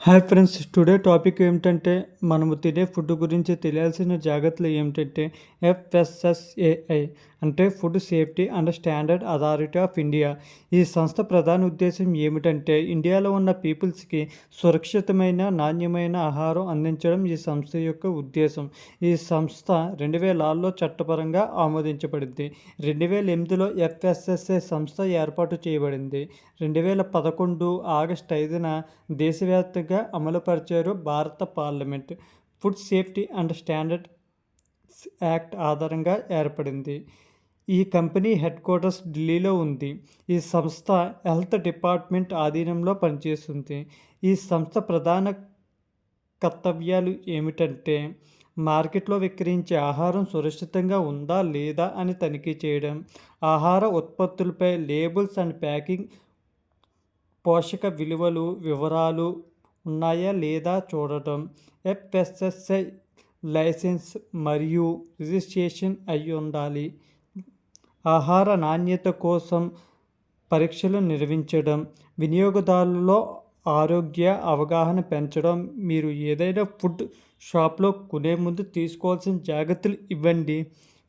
Hi friends, today topic ఏమిటంటే మనము తినే ఫుడ్ గురించి తెలియాల్సిన జాగ్రత్తలు ఏమిటంటే ఎఫ్ఎస్ఎస్ఏఐ అంటే food safety and standard authority of India. ఈ సంస్థ ప్రధాన ఉద్దేశం ఏమిటంటే ఇండియాలో ఉన్న పీపుల్స్కి సురక్షితమైన నాణ్యమైన ఆహారం అందించడం ఈ సంస్థ యొక్క ఉద్దేశం. ఈ సంస్థ 2006లో చట్టపరంగా ఆమోదించబడింది. 2008లో ఎఫ్ఎస్ఎస్ఏ సంస్థ ఏర్పాటు చేయబడింది. 2011 ఆగస్టు 5న దేశవ్యాప్తంగా అమలుపరిచారు భారత parliament. Food safety and standards act ఆధారంగా ఏర్పడింది. ఈ కంపెనీ హెడ్ క్వార్టర్స్ ఢిల్లీలో ఉంది. ఈ సంస్థ హెల్త్ డిపార్ట్మెంట్ ఆధీనంలో పనిచేస్తుంది. ఈ సంస్థ ప్రధాన కర్తవ్యాలు ఏమిటంటే మార్కెట్లో విక్రయించే ఆహారం సురక్షితంగా ఉందా లేదా అని తనిఖీ చేయడం, ఆహార ఉత్పత్తులపై లేబుల్స్ అండ్ ప్యాకింగ్ పోషక వివరాలు ఉన్నాయా లేదా చూడటం, ఎఫ్ఎస్ఎస్ఐ లైసెన్స్ మరియు రిజిస్ట్రేషన్ అయి ఉండాలి, ఆహార నాణ్యత కోసం పరీక్షలు నిర్వహించడం, వినియోగదారులలో ఆరోగ్య అవగాహన పెంచడం. మీరు ఏదైనా ఫుడ్ షాప్లో కొనే ముందు తీసుకోవాల్సిన జాగ్రత్తలు ఇవ్వండి.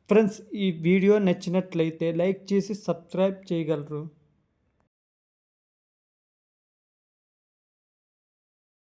ఫ్రెండ్స్, ఈ వీడియో నచ్చినట్లయితే లైక్ చేసి సబ్స్క్రైబ్ చేయగలరు.